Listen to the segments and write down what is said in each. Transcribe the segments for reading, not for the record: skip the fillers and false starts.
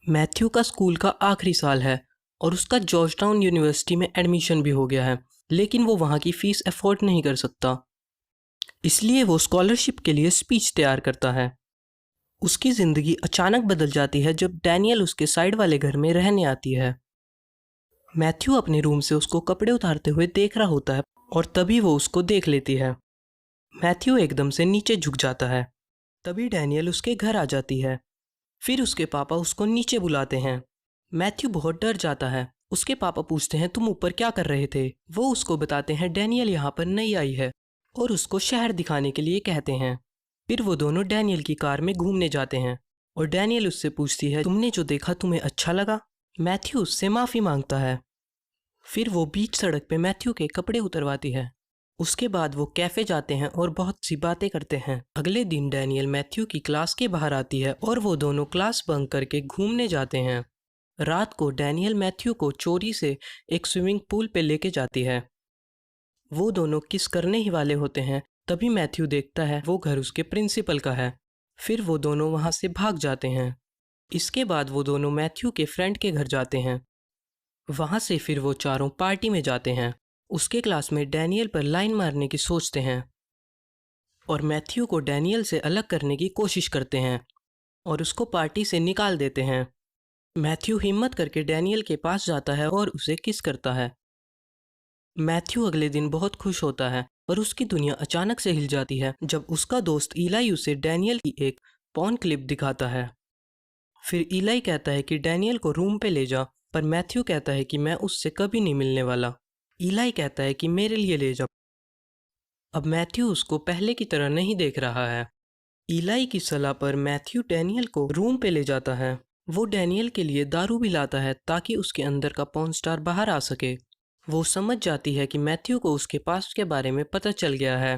Matthew का school का आखिरी साल है और उसका जॉर्जटाउन यूनिवर्सिटी में एडमिशन भी हो गया है, लेकिन वो वहाँ की फ़ीस अफोर्ड नहीं कर सकता। इसलिए वो स्कॉलरशिप के लिए स्पीच तैयार करता है। उसकी ज़िंदगी अचानक बदल जाती है जब डैनियल उसके साइड वाले घर में रहने आती है। मैथ्यू अपने रूम से उसको कपड़े उतारते हुए देख रहा होता है और तभी वो उसको देख लेती है। मैथ्यू एकदम से नीचे झुक जाता है। तभी डैनियल उसके घर आ जाती है। फिर उसके पापा उसको नीचे बुलाते हैं। मैथ्यू बहुत डर जाता है। उसके पापा पूछते हैं, तुम ऊपर क्या कर रहे थे? वो उसको बताते हैं डैनियल यहाँ पर नई आई है और उसको शहर दिखाने के लिए कहते हैं। फिर वो दोनों डैनियल की कार में घूमने जाते हैं और डैनियल उससे पूछती है, तुमने जो देखा तुम्हें अच्छा लगा? मैथ्यू उससे माफ़ी मांगता है। फिर वो बीच सड़क पे मैथ्यू के कपड़े उतरवाती है। उसके बाद वो कैफ़े जाते हैं और बहुत सी बातें करते हैं। अगले दिन डैनियल मैथ्यू की क्लास के बाहर आती है और वो दोनों क्लास बंक करके घूमने जाते हैं। रात को डैनियल मैथ्यू को चोरी से एक स्विमिंग पूल पे लेके जाती है। वो दोनों किस करने ही वाले होते हैं, तभी मैथ्यू देखता है वो घर उसके प्रिंसिपल का है। फिर वो दोनों वहाँ से भाग जाते हैं। इसके बाद वो दोनों मैथ्यू के फ्रेंड के घर जाते हैं। वहाँ से फिर वो चारों पार्टी में जाते हैं। उसके क्लास में डैनियल पर लाइन मारने की सोचते हैं और मैथ्यू को डैनियल से अलग करने की कोशिश करते हैं और उसको पार्टी से निकाल देते हैं। मैथ्यू हिम्मत करके डैनियल के पास जाता है और उसे किस करता है। मैथ्यू अगले दिन बहुत खुश होता है और उसकी दुनिया अचानक से हिल जाती है जब उसका दोस्त इलाई उसे डैनियल की एक पॉर्न क्लिप दिखाता है। फिर इलाई कहता है कि डैनियल को रूम पे ले जा, पर मैथ्यू कहता है कि मैं उससे कभी नहीं मिलने वाला। इलाई कहता है कि मेरे लिए ले जा। अब मैथ्यू उसको पहले की तरह नहीं देख रहा है। इलाई की सलाह पर मैथ्यू डैनियल को रूम पे ले जाता है। वो डैनियल के लिए दारू भी लाता है ताकि उसके अंदर का पॉर्न स्टार बाहर आ सके। वो समझ जाती है कि मैथ्यू को उसके पास्ट के बारे में पता चल गया है।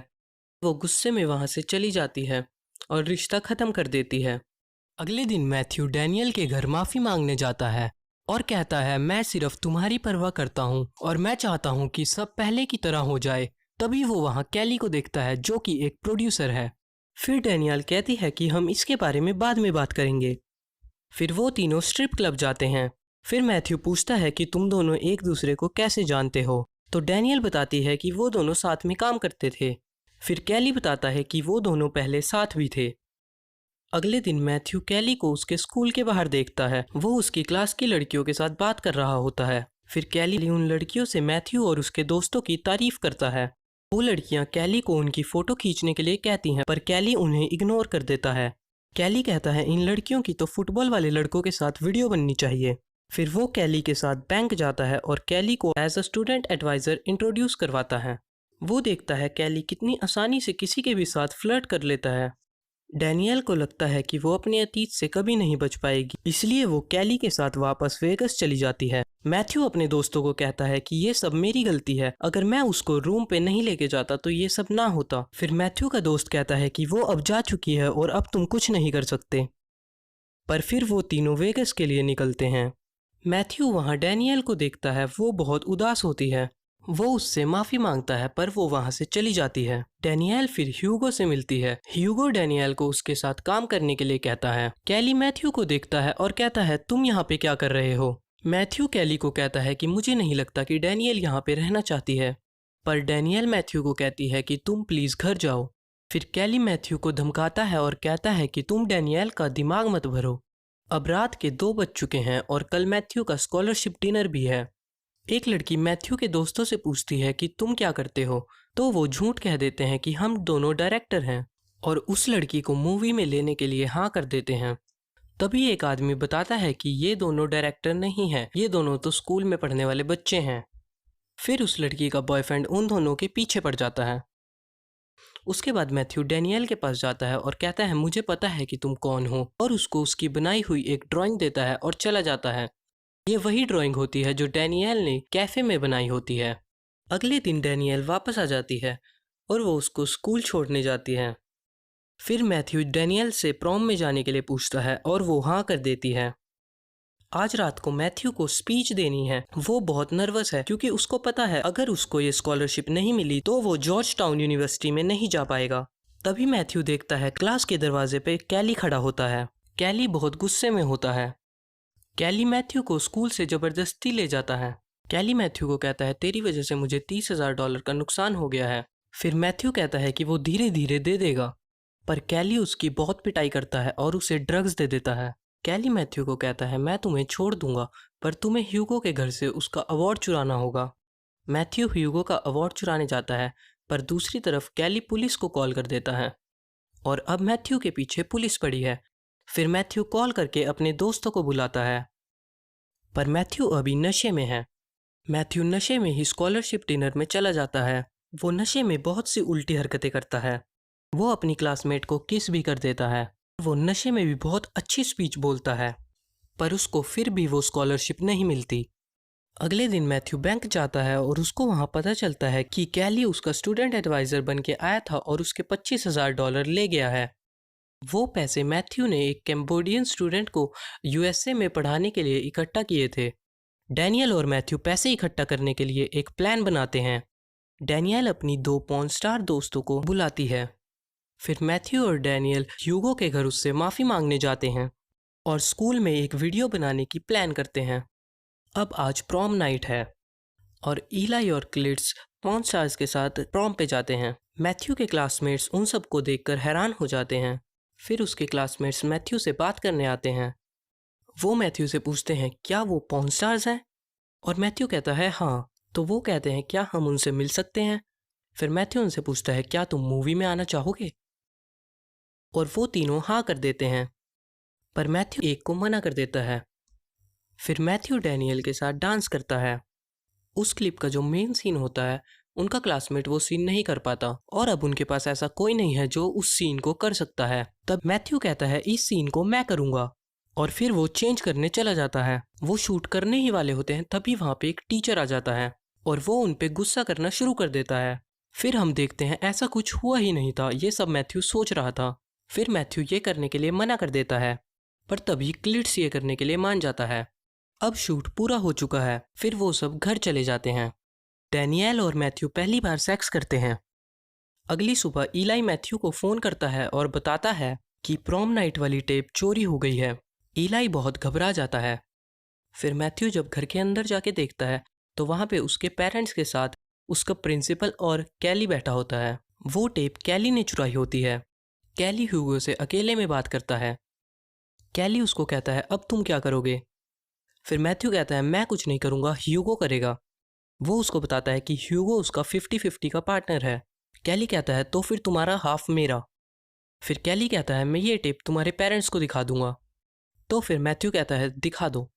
वो गुस्से में वहाँ से चली जाती है और रिश्ता ख़त्म कर देती है। अगले दिन मैथ्यू डैनियल के घर माफ़ी मांगने जाता है और कहता है, मैं सिर्फ तुम्हारी परवाह करता हूँ और मैं चाहता हूँ कि सब पहले की तरह हो जाए। तभी वो वहाँ कैली को देखता है जो कि एक प्रोड्यूसर है। फिर डैनियल कहती है कि हम इसके बारे में बाद में बात करेंगे। फिर वो तीनों स्ट्रिप क्लब जाते हैं। फिर मैथ्यू पूछता है कि तुम दोनों एक दूसरे को कैसे जानते हो? तो डैनियल बताती है कि वो दोनों साथ में काम करते थे। फिर कैली बताता है कि वो दोनों पहले साथ भी थे। अगले दिन मैथ्यू कैली को उसके स्कूल के बाहर देखता है। वो उसकी क्लास की लड़कियों के साथ बात कर रहा होता है। फिर कैली उन लड़कियों से मैथ्यू और उसके दोस्तों की तारीफ करता है। वो लड़कियां कैली को उनकी फ़ोटो खींचने के लिए कहती हैं, पर कैली उन्हें इग्नोर कर देता है। कैली कहता है, इन लड़कियों की तो फुटबॉल वाले लड़कों के साथ वीडियो बननी चाहिए। फिर वो कैली के साथ बैंक जाता है और कैली को as a student advisor introduce करवाता है। वो देखता है कैली कितनी आसानी से किसी के भी साथ फ्लर्ट कर लेता है। डैनियल को लगता है कि वो अपने अतीत से कभी नहीं बच पाएगी, इसलिए वो कैली के साथ वापस वेगस चली जाती है। मैथ्यू अपने दोस्तों को कहता है कि ये सब मेरी गलती है, अगर मैं उसको रूम पे नहीं लेके जाता तो ये सब ना होता। फिर मैथ्यू का दोस्त कहता है कि वो अब जा चुकी है और अब तुम कुछ नहीं कर सकते। पर फिर वो तीनों वेगस के लिए निकलते हैं। मैथ्यू वहाँ डैनियल को देखता है। वो बहुत उदास होती है। वो उससे माफ़ी मांगता है पर वो वहाँ से चली जाती है। डैनियल फिर ह्यूगो से मिलती है। ह्यूगो डैनियल को उसके साथ काम करने के लिए कहता है। कैली मैथ्यू को देखता है और कहता है, तुम यहाँ पे क्या कर रहे हो? मैथ्यू कैली को कहता है कि मुझे नहीं लगता कि डैनियल यहाँ पे रहना चाहती है। पर डैनियल मैथ्यू को कहती है कि तुम प्लीज़ घर जाओ। फिर कैली मैथ्यू को धमकाता है और कहता है कि तुम डैनियल का दिमाग मत भरो। अब रात के 2 बज चुके हैं और कल मैथ्यू का स्कॉलरशिप डिनर भी है। एक लड़की मैथ्यू के दोस्तों से पूछती है कि तुम क्या करते हो? तो वो झूठ कह देते हैं कि हम दोनों डायरेक्टर हैं और उस लड़की को मूवी में लेने के लिए हाँ कर देते हैं। तभी एक आदमी बताता है कि ये दोनों डायरेक्टर नहीं हैं, ये दोनों तो स्कूल में पढ़ने वाले बच्चे हैं। फिर उस लड़की का बॉयफ्रेंड उन दोनों के पीछे पड़ जाता है। उसके बाद मैथ्यू डैनियल के पास जाता है और कहता है, मुझे पता है कि तुम कौन हो, और उसको उसकी बनाई हुई एक ड्राइंग देता है और चला जाता है। ये वही ड्राइंग होती है जो डैनियल ने कैफ़े में बनाई होती है। अगले दिन डैनियल वापस आ जाती है और वो उसको स्कूल छोड़ने जाती है। फिर मैथ्यू डैनियल से प्रॉम में जाने के लिए पूछता है और वो हाँ कर देती है। आज रात को मैथ्यू को स्पीच देनी है। वो बहुत नर्वस है क्योंकि उसको पता है अगर उसको ये स्कॉलरशिप नहीं मिली तो वो जॉर्ज टाउन यूनिवर्सिटी में नहीं जा पाएगा। तभी मैथ्यू देखता है क्लास के दरवाजे पे कैली खड़ा होता है। कैली बहुत गुस्से में होता है। कैली मैथ्यू को स्कूल से ज़बरदस्ती ले जाता है। कैली मैथ्यू को कहता है तेरी वजह से मुझे $30,000 का नुकसान हो गया है। फिर मैथ्यू कहता है कि वो धीरे धीरे दे देगा, पर कैली उसकी बहुत पिटाई करता है और उसे ड्रग्स दे देता है। कैली मैथ्यू को कहता है मैं तुम्हें छोड़ दूंगा, पर तुम्हें ह्यूगो के घर से उसका अवार्ड चुराना होगा। मैथ्यू ह्यूगो का अवार्ड चुराने जाता है, पर दूसरी तरफ कैली पुलिस को कॉल कर देता है और अब मैथ्यू के पीछे पुलिस पड़ी है। फिर मैथ्यू कॉल करके अपने दोस्तों को बुलाता है, पर मैथ्यू अभी नशे में है। मैथ्यू नशे में ही स्कॉलरशिप डिनर में चला जाता है। वो नशे में बहुत सी उल्टी हरकतें करता है। वो अपनी क्लासमेट को किस भी कर देता है। वो नशे में भी बहुत अच्छी स्पीच बोलता है, पर उसको फिर भी वो स्कॉलरशिप नहीं मिलती। अगले दिन मैथ्यू बैंक जाता है और उसको वहाँ पता चलता है कि कैली उसका स्टूडेंट एडवाइज़र बन के आया था और उसके $25,000 ले गया है। वो पैसे मैथ्यू ने एक कैम्बोडियन स्टूडेंट को यूएसए में पढ़ाने के लिए इकट्ठा किए थे। डैनियल और मैथ्यू पैसे इकट्ठा करने के लिए एक प्लान बनाते हैं। डैनियल अपनी 2 पॉर्न स्टार दोस्तों को बुलाती है। फिर मैथ्यू और डैनियल ह्यूगो के घर उससे माफ़ी मांगने जाते हैं और स्कूल में एक वीडियो बनाने की प्लान करते हैं। अब आज प्रॉम नाइट है और ईलाई और क्लिट्स पॉर्न स्टार्स के साथ प्रॉम पे जाते हैं। मैथ्यू के क्लासमेट्स उन सबको देखकर हैरान हो जाते हैं। फिर उसके क्लासमेट्स मैथ्यू से बात करने आते हैं। वो मैथ्यू से पूछते हैं क्या वो पॉर्न स्टार्स हैं, और मैथ्यू कहता है हाँ। तो वो कहते हैं क्या हम उनसे मिल सकते हैं। फिर मैथ्यू उनसे पूछता है क्या तुम मूवी में आना चाहोगे, और वो तीनों हाँ कर देते हैं, पर मैथ्यू एक को मना कर देता है। फिर मैथ्यू डैनियल के साथ डांस करता है। उस क्लिप का जो मेन सीन होता है उनका क्लासमेट वो सीन नहीं कर पाता और अब उनके पास ऐसा कोई नहीं है जो उस सीन को कर सकता है। तब मैथ्यू कहता है इस सीन को मैं करूँगा, और फिर वो चेंज करने चला जाता है। वो शूट करने ही वाले होते हैं तभी वहाँ पे एक टीचर आ जाता है और वो उन पे गुस्सा करना शुरू कर देता है। फिर हम देखते हैं ऐसा कुछ हुआ ही नहीं था, ये सब मैथ्यू सोच रहा था। फिर मैथ्यू ये करने के लिए मना कर देता है, पर तभी क्लिट्स ये करने के लिए मान जाता है। अब शूट पूरा हो चुका है। फिर वो सब घर चले जाते हैं। डैनियल और मैथ्यू पहली बार सेक्स करते हैं। अगली सुबह ईलाई मैथ्यू को फ़ोन करता है और बताता है कि प्रॉम नाइट वाली टेप चोरी हो गई है। ईलाई बहुत घबरा जाता है। फिर मैथ्यू जब घर के अंदर जाके देखता है तो वहाँ पे उसके पेरेंट्स के साथ उसका प्रिंसिपल और कैली बैठा होता है। वो टेप कैली ने चुराई होती है। कैली ह्यूगो से अकेले में बात करता है। कैली उसको कहता है अब तुम क्या करोगे। फिर मैथ्यू कहता है मैं कुछ नहीं करूँगा, ह्यूगो करेगा। वो उसको बताता है कि ह्यूगो उसका 50-50 का पार्टनर है। कैली कहता है तो फिर तुम्हारा हाफ मेरा। फिर कैली कहता है मैं ये टेप तुम्हारे पेरेंट्स को दिखा दूंगा। तो फिर मैथ्यू कहता है दिखा दो।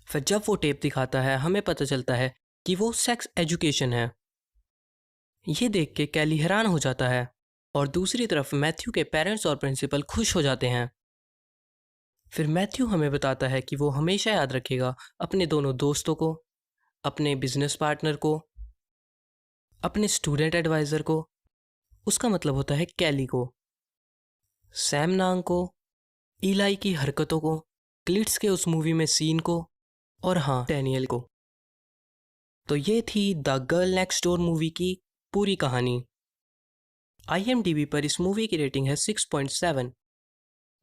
फिर जब वो टेप दिखाता है हमें पता चलता है कि वो सेक्स एजुकेशन है। ये देख के कैली हैरान हो जाता है और दूसरी तरफ मैथ्यू के पेरेंट्स और प्रिंसिपल खुश हो जाते हैं। फिर मैथ्यू हमें बताता है कि वो हमेशा याद रखेगा अपने दोनों दोस्तों को, अपने बिजनेस पार्टनर को, अपने स्टूडेंट एडवाइज़र को, उसका मतलब होता है कैली को, सैम नांग को, ईलाई की हरकतों को, क्लिट्स के उस मूवी में सीन को, और हाँ डैनियल को। तो ये थी the girl next door movie की पूरी कहानी। IMDb पर इस मूवी की रेटिंग है 6.7।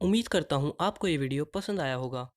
उम्मीद करता हूँ आपको ये वीडियो पसंद आया होगा।